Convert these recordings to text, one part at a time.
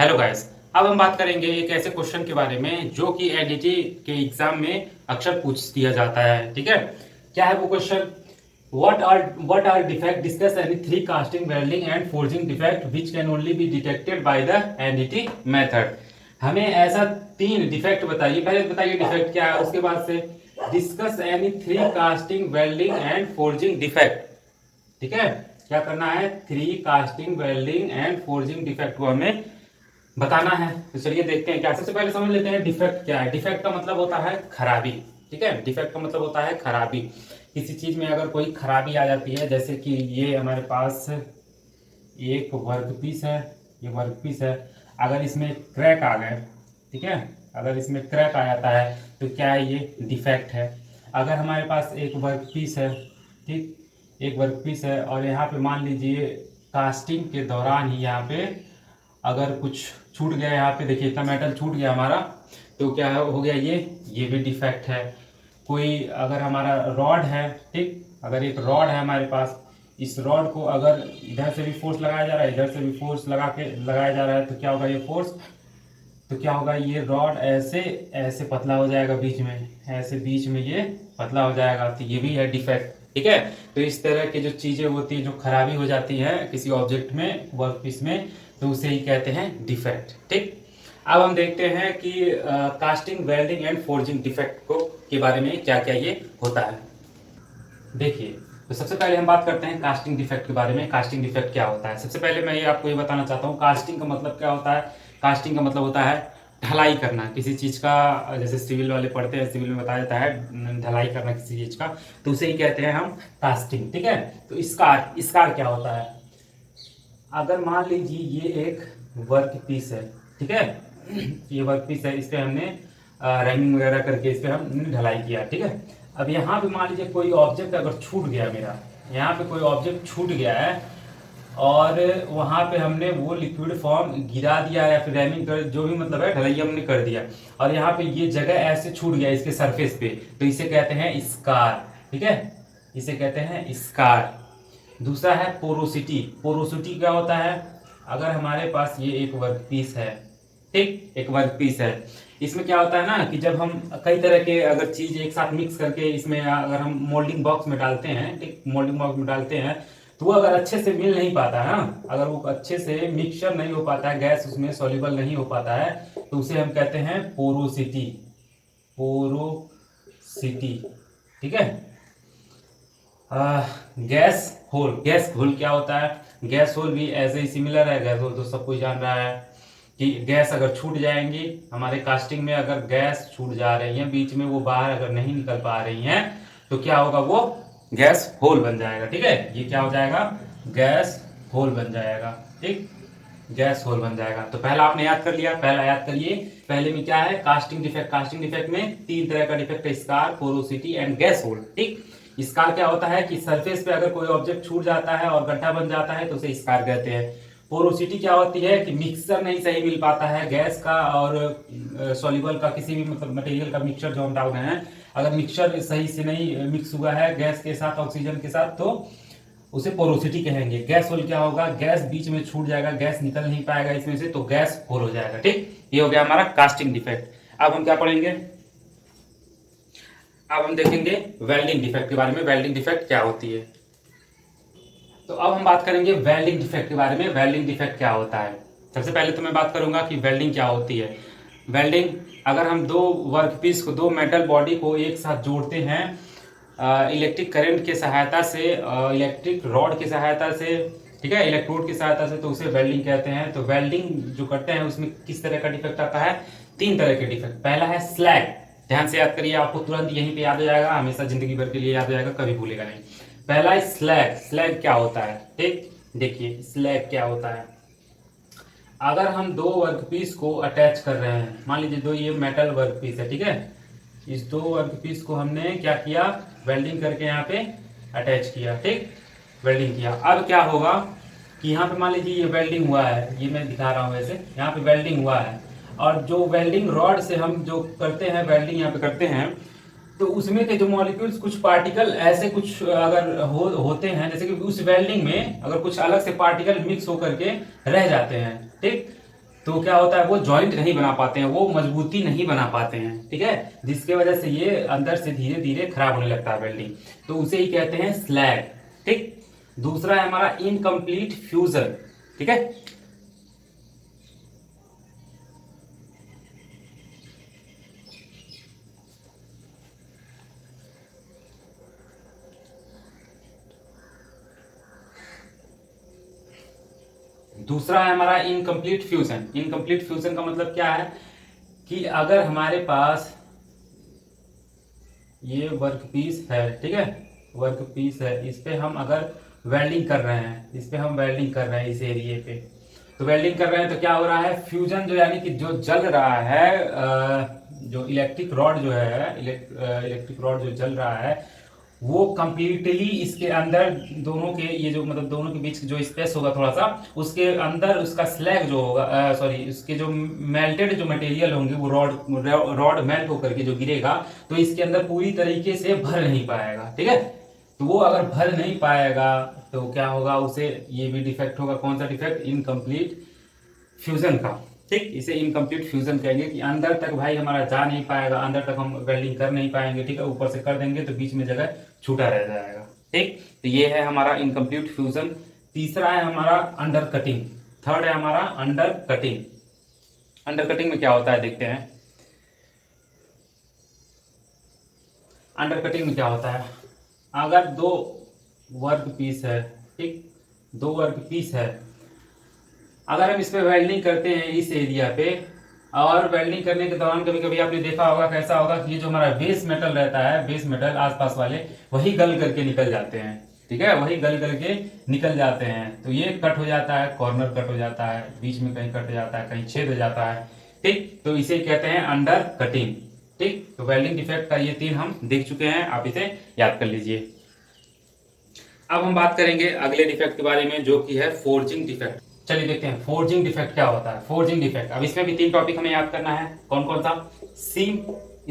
Hello guys. अब हम बात करेंगे एक ऐसे क्वेश्चन के बारे में जो कि एनडीटी के एग्जाम में अक्सर पूछ दिया जाता है। ठीक है, क्या है वो question? What are defect, discuss any three casting, welding and forging defect which can only be detected by the NDT method. हमें ऐसा तीन डिफेक्ट बताइए। पहले बताइए डिफेक्ट क्या है, उसके बाद से discuss any three casting, welding and forging defect. ठीक है, क्या करना है? Three casting, welding and forging defect को हमें बताना है। तो चलिए देखते हैं क्या। सबसे पहले समझ लेते हैं डिफेक्ट क्या है। डिफेक्ट का मतलब होता है खराबी। ठीक है, डिफेक्ट का मतलब होता है खराबी। किसी चीज में अगर कोई खराबी आ जाती है, जैसे कि ये हमारे पास एक वर्क पीस है, ये वर्क पीस है, अगर इसमें क्रैक आ गए, ठीक है, अगर इसमें क्रैक आ जाता है तो क्या है? ये डिफेक्ट है। अगर हमारे पास एक वर्क पीस है, ठीक, एक वर्क पीस है और यहाँ पे मान लीजिए कास्टिंग के दौरान ही यहाँ पे अगर कुछ छूट गया, यहाँ पे देखिए इतना मेटल छूट गया हमारा, तो क्या हो गया? ये भी डिफेक्ट है। कोई अगर हमारा रॉड है, ठीक, अगर एक रॉड है हमारे पास, इस रॉड को अगर इधर से भी फोर्स लगाया जा रहा है, इधर से भी फोर्स लगाया जा रहा है, तो क्या होगा? ये फोर्स, तो क्या होगा? ये रॉड ऐसे ऐसे पतला हो जाएगा, बीच में ऐसे बीच में ये पतला हो जाएगा, तो ये भी है डिफेक्ट। ठीक है, तो इस तरह की जो चीजें होती है, जो खराबी हो जाती है किसी ऑब्जेक्ट में, वर्कपीस में, तो उसे ही कहते हैं डिफेक्ट। ठीक, अब हम देखते हैं कि casting, welding and forging defect को के बारे में क्या क्या ये होता है। देखिए, तो सबसे पहले हम बात करते हैं कास्टिंग डिफेक्ट के बारे में। कास्टिंग डिफेक्ट क्या होता है? सबसे पहले मैं ये आपको ये बताना चाहता हूँ, कास्टिंग का मतलब क्या होता है। कास्टिंग का मतलब होता है ढलाई करना किसी चीज का। जैसे सिविल वाले पढ़ते हैं, सिविल में बताया जाता है ढलाई करना किसी चीज का, तो उसे ही कहते हैं हम कास्टिंग। ठीक है, तो स्कार, स्कार क्या होता है? अगर मान लीजिए ये एक वर्क पीस है, ठीक है, ये वर्क पीस है, इस पे हमने रैमिंग वगैरह करके इस पे हमने ढलाई किया। ठीक है, अब यहाँ पे मान लीजिए कोई ऑब्जेक्ट अगर छूट गया मेरा, यहाँ पे कोई ऑब्जेक्ट छूट गया है और वहाँ पे हमने वो लिक्विड फॉर्म गिरा दिया या फिर रैमिंग कर, जो भी मतलब है, ढलाई हमने कर दिया, और यहाँ पे ये जगह ऐसे छूट गया इसके सरफेस पे, तो इसे कहते हैं स्कार। ठीक है, इसे कहते हैं स्कार। दूसरा है पोरोसिटी। पोरोसिटी क्या होता है? अगर हमारे पास ये एक वर्क पीस है, ठीक, एक वर्क पीस है, इसमें क्या होता है ना कि जब हम कई तरह के अगर चीज एक साथ मिक्स करके इसमें अगर हम मोल्डिंग बॉक्स में डालते हैं, ठीक, मोल्डिंग बॉक्स में डालते हैं, तो वो अगर अच्छे से मिल नहीं पाता है ना, अगर वो अच्छे से मिक्सचर नहीं हो पाता है, गैस उसमें सॉल्युबल नहीं हो पाता है, तो उसे हम कहते हैं पोरोसिटी। पोरोसिटी, ठीक है। Gas whole. गैस होल क्या होता है? गैस होल भी ऐसे ही सिमिलर है। गैस होल तो सब कोई जान रहा है कि गैस अगर छूट जाएंगी हमारे कास्टिंग में, अगर गैस छूट जा रही है बीच में, वो बाहर अगर नहीं निकल पा रही हैं, तो क्या होगा? वो गैस होल बन जाएगा। ठीक है, ये क्या हो जाएगा? गैस होल बन जाएगा। ठीक, गैस होल बन जाएगा। तो पहला आपने याद कर लिया, पहला याद करिए। पहले में क्या है? Casting defect. कास्टिंग डिफेक्ट में तीन तरह का डिफेक्ट है, scar, porosity and gas hole. ठीक, स्कार क्या होता है कि सरफेस पे अगर कोई ऑब्जेक्ट छूट जाता है और गड्ढा बन जाता है तो उसे स्कार कहते हैं। पोरोसिटी क्या होती है कि मिक्सचर नहीं सही मिल पाता है गैस का और सॉल्युबल का, किसी भी मतलब मटेरियल का मिक्सचर जो हम डाल रहे हैं, अगर मिक्सचर सही से नहीं मिक्स हुआ है गैस के साथ, ऑक्सीजन के साथ, तो उसे पोरोसिटी कहेंगे। गैस होल क्या होगा? गैस बीच में छूट जाएगा, गैस निकल नहीं पाएगा इसमें से, तो गैस होल हो जाएगा। ठीक, ये हो गया हमारा कास्टिंग डिफेक्ट। अब हम क्या पढ़ेंगे? अब हम देखेंगे वेल्डिंग डिफेक्ट के बारे में। वेल्डिंग डिफेक्ट क्या होती है? तो अब हम बात करेंगे वेल्डिंग डिफेक्ट के बारे में। वेल्डिंग डिफेक्ट क्या होता है? सबसे पहले तो मैं बात करूंगा कि वेल्डिंग क्या होती है। वेल्डिंग, अगर हम दो वर्कपीस को, दो मेटल बॉडी को एक साथ जोड़ते हैं इलेक्ट्रिक करंट की सहायता से, इलेक्ट्रिक रॉड की सहायता से, ठीक है, इलेक्ट्रोड की सहायता से, तो उसे वेल्डिंग कहते हैं। तो वेल्डिंग जो करते हैं उसमें किस तरह का डिफेक्ट आता है? तीन तरह के डिफेक्ट। पहला है स्लैग। ध्यान से याद करिए, आपको तुरंत यहीं पे याद हो जाएगा, हमेशा जिंदगी भर के लिए याद हो जाएगा, कभी भूलेगा नहीं। पहला है स्लैग। स्लैग क्या होता है? ठीक, देखिए स्लैग क्या होता है। अगर हम दो वर्कपीस को अटैच कर रहे हैं, मान लीजिए दो ये मेटल वर्कपीस है, ठीक है, इस दो वर्कपीस को हमने क्या किया? वेल्डिंग करके यहाँ पे अटैच किया। ठीक, वेल्डिंग किया। अब क्या होगा कि यहाँ पे मान लीजिए ये वेल्डिंग हुआ है, ये मैं दिखा रहा हूँ वैसे, यहाँ पे वेल्डिंग हुआ है, और जो वेल्डिंग रॉड से हम जो करते हैं वेल्डिंग यहाँ पे करते हैं, तो उसमें के जो मॉलिक्यूल्स, कुछ पार्टिकल ऐसे कुछ अगर होते हैं, जैसे कि उस वेल्डिंग में अगर कुछ अलग से पार्टिकल मिक्स होकर के रह जाते हैं, ठीक, तो क्या होता है, वो जॉइंट नहीं बना पाते हैं, वो मजबूती नहीं बना पाते हैं, ठीक है, जिसके वजह से ये अंदर से धीरे धीरे खराब होने लगता है वेल्डिंग, तो उसे ही कहते हैं स्लैग। ठीक। दूसरा है हमारा इनकम्प्लीट फ्यूजन। ठीक है। दूसरा है हमारा इनकम्प्लीट फ्यूजन। इनकम्प्लीट फ्यूजन का मतलब क्या है कि अगर हमारे पास ये वर्क पीस है, ठीक है, वर्क पीस है, इस पे हम अगर वेल्डिंग कर रहे हैं, इस पे हम वेल्डिंग कर रहे हैं इस एरिए पे, तो वेल्डिंग कर रहे हैं तो क्या हो रहा है, फ्यूजन जो यानी कि जो जल रहा है, जो इलेक्ट्रिक रॉड जो है, इलेक्ट्रिक रॉड जो जल रहा है, वो कंप्लीटली इसके अंदर दोनों के ये जो मतलब दोनों के बीच जो स्पेस होगा थोड़ा सा, उसके अंदर उसका स्लैग जो होगा, सॉरी, उसके जो मेल्टेड जो मटेरियल होंगे वो रॉड मेल्ट होकर के जो गिरेगा, तो इसके अंदर पूरी तरीके से भर नहीं पाएगा। ठीक है। तो वो अगर भर नहीं पाएगा तो क्या होगा, उसे ये भी डिफेक्ट होगा। कौन सा डिफेक्ट? इनकम्प्लीट फ्यूजन का। ठीक। इसे इनकम्प्लीट फ्यूजन कहेंगे कि अंदर तक भाई हमारा जा नहीं पाएगा, अंदर तक हम वेल्डिंग कर नहीं पाएंगे। ठीक है। ऊपर से कर देंगे तो बीच में जगह छूटा रह जाएगा। ठीक। तो ये है हमारा इनकम्प्लीट फ्यूजन। तीसरा है हमारा अंडर कटिंग। थर्ड है हमारा अंडर कटिंग। अंडर कटिंग में क्या होता है देखते हैं। अंडर कटिंग में क्या होता है, अगर दो वर्क पीस है, ठीक, दो वर्क पीस है, अगर हम इस पे वेल्डिंग करते हैं इस एरिया पे, और वेल्डिंग करने के दौरान कभी कभी आपने देखा होगा कैसा होगा कि ये जो हमारा बेस मेटल रहता है, बेस मेटल आसपास वाले वही गल करके निकल जाते हैं। ठीक है, वही गल करके निकल जाते हैं, तो ये कट हो जाता है, कॉर्नर कट हो जाता है, बीच में कहीं कट हो जाता है, कहीं छेद हो जाता है। ठीक। तो इसे कहते हैं अंडर कटिंग। ठीक। तो वेल्डिंग डिफेक्ट का ये तीन हम देख चुके हैं, आप इसे याद कर लीजिए। अब हम बात करेंगे अगले डिफेक्ट के बारे में, जो कि है फोर्जिंग डिफेक्ट। चलिए देखते हैं फोर्जिंग डिफेक्ट क्या होता है। फोर्जिंग डिफेक्ट, अब इसमें भी तीन टॉपिक हमें याद करना है। कौन कौन सा? सीम,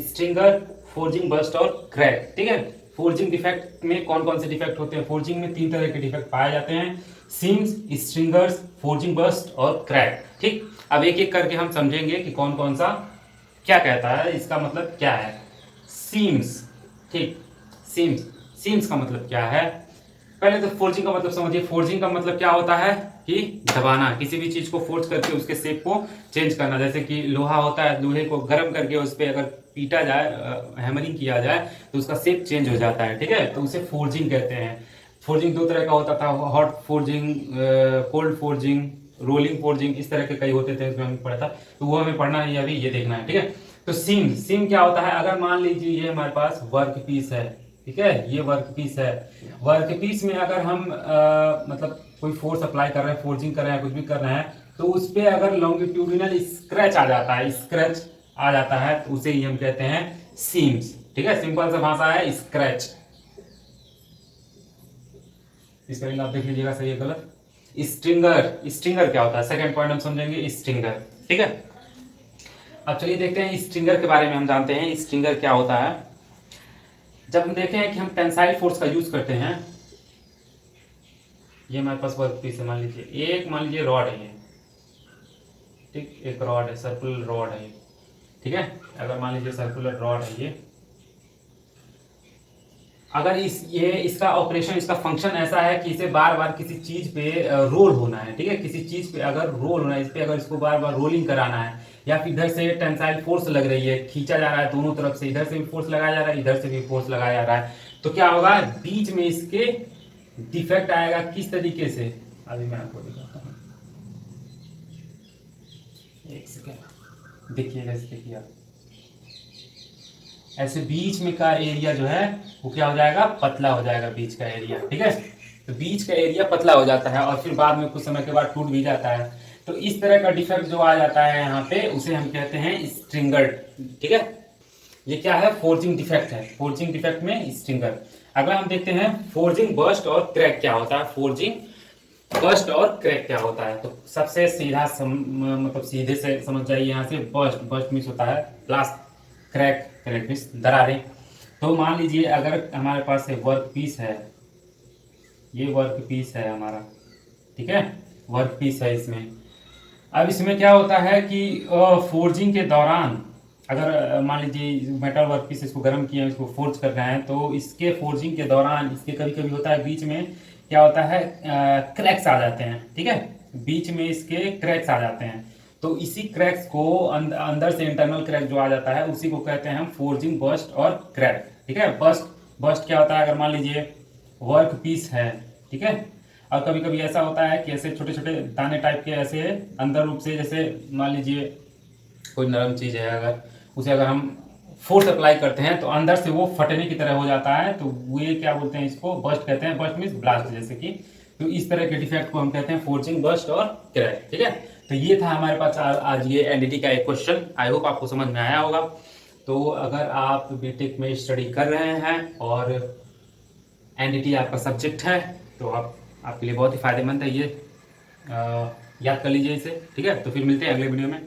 स्ट्रिंगर, फोर्जिंग बस्ट और क्रैक। ठीक है। फोर्जिंग डिफेक्ट में कौन कौन से डिफेक्ट होते हैं? फोर्जिंग में तीन तरह के डिफेक्ट पाए जाते हैं, सीम्स, स्ट्रिंगर्स, फोर्जिंग बस्ट और क्रैक। ठीक। अब एक एक करके हम समझेंगे कि कौन कौन सा क्या कहता है, इसका मतलब क्या है। सीम्स। ठीक। सीम्स, सीम्स का मतलब क्या है? पहले तो फोर्जिंग का मतलब समझिए। फोर्जिंग का मतलब क्या होता है कि दबाना, किसी भी चीज को फोर्स करके उसके शेप को चेंज करना। जैसे कि लोहा होता है, लोहे को गर्म करके उस पर अगर पीटा जाए, हैमरिंग किया जाए, तो उसका शेप चेंज हो जाता है। ठीक है, तो उसे फोर्जिंग कहते हैं। फोर्जिंग दो तरह का होता था, hot forging, cold forging, rolling forging, इस तरह के कई होते थे, उसमें हमें पढ़ा था, तो वो हमें पढ़ना नहीं है अभी, ये देखना है। ठीक है। तो सीम, सीम क्या होता है? अगर मान लीजिए ये हमारे पास वर्क पीस है, ठीक है, ये वर्क पीस है, वर्क पीस में अगर हम मतलब कोई फोर्स अप्लाई कर रहे हैं, फोर्जिंग कर रहे हैं, कुछ भी कर रहे हैं, तो उस पर अगर लॉन्गिट्यूडिनल स्क्रैच आ जाता है, स्क्रैच आ जाता है, तो उसे ही हम कहते हैं सीम्स। ठीक है, सिंपल सा भाषा है स्क्रैच। स्पेलिंग आप देख लीजिएगा सही है गलत। स्ट्रिंगर, स्ट्रिंगर क्या होता है? सेकंड पॉइंट हम समझेंगे स्ट्रिंगर। ठीक है। अब चलिए देखते हैं स्ट्रिंगर के बारे में, हम जानते हैं स्ट्रिंगर क्या होता है। जब हम देखें हैं कि हम टेंसाइल फोर्स का यूज करते हैं, ये हमारे पास वर्क पीस है, मान लीजिए एक, मान लीजिए रॉड है ये, ठीक, एक रॉड है, सर्कुलर रॉड है ये। ठीक है, अगर मान लीजिए सर्कुलर रॉड है ये, अगर ये इसका ऑपरेशन, इसका फंक्शन ऐसा है कि इसे बार बार किसी चीज पे रोल होना है। ठीक है, किसी चीज पे अगर रोल होना है, इस पे अगर इसको बार बार रोलिंग कराना है, या फिर इधर से टेंसाइल फोर्स लग रही है, खींचा जा रहा है दोनों तरफ से, इधर से भी फोर्स लगाया जा रहा है, इधर से भी फोर्स लगाया जा रहा है, तो क्या होगा, बीच में इसके डिफेक्ट आएगा। किस तरीके से, अभी मैं आपको दिखाता हूँ, एक सेकेंड देखिएगा, इस देखिए आप, ऐसे बीच में का एरिया जो है वो क्या हो जाएगा, पतला हो जाएगा, बीच का एरिया। ठीक है, तो बीच का एरिया पतला हो जाता है, और फिर बाद में कुछ समय के बाद टूट भी जाता है। तो इस तरह का डिफेक्ट जो आ जाता है यहाँ पे, उसे हम कहते हैं स्ट्रिंगर। ठीक है, ये क्या है, फोर्जिंग डिफेक्ट है। फोर्जिंग डिफेक्ट में स्ट्रिंगर। अगला हम देखते हैं फोर्जिंग बस्ट और क्रैक क्या होता है। फोर्जिंग बस्ट और क्रैक क्या होता है, तो सबसे सीधा मतलब सीधे से समझ जाइए यहाँ से। बस्ट, बस्ट मीन्स होता है ब्लास्ट, क्रैक, क्रैक मीन्स दरारें। तो मान लीजिए अगर हमारे पास वर्क पीस है, ये वर्क पीस है हमारा, ठीक है, वर्क पीस है, इसमें अब इसमें क्या होता है कि फोर्जिंग के दौरान अगर मान लीजिए मेटल वर्क पीस इसको गर्म किया, इसको फोर्ज कर रहे हैं, तो इसके फोर्जिंग के दौरान इसके कभी कभी होता है बीच में क्या होता है, क्रैक्स आ जाते हैं। ठीक है, बीच में इसके क्रैक्स आ जाते हैं। तो इसी क्रैक्स को अंदर से इंटरनल क्रैक जो आ जाता है उसी को कहते हैं हम फोर्जिंग बस्ट और क्रैक। ठीक है, बस्ट बस्ट क्या होता है, अगर मान लीजिए वर्क पीस है, ठीक है, और कभी कभी ऐसा होता है कि ऐसे छोटे छोटे दाने टाइप के ऐसे अंदर रूप से, जैसे मान लीजिए कोई नरम चीज है, अगर उसे अगर हम फोर्स अप्लाई करते हैं तो अंदर से वो फटने की तरह हो जाता है, तो ये क्या बोलते हैं, इसको बस्ट कहते हैं। बस्ट मीन्स ब्लास्ट जैसे कि, तो इस तरह के डिफेक्ट को हम कहते हैं फोर्जिंग, बस्ट और क्रैक। ठीक है, तो ये था हमारे पास आज ये एनडीटी का एक क्वेश्चन। आई होप आपको समझ में आया होगा। तो अगर आप बीटेक में स्टडी कर रहे हैं और एनडीटी आपका सब्जेक्ट है तो आपके लिए बहुत ही फायदेमंद है ये, याद कर लीजिए इसे। ठीक है, तो फिर मिलते हैं अगले वीडियो में।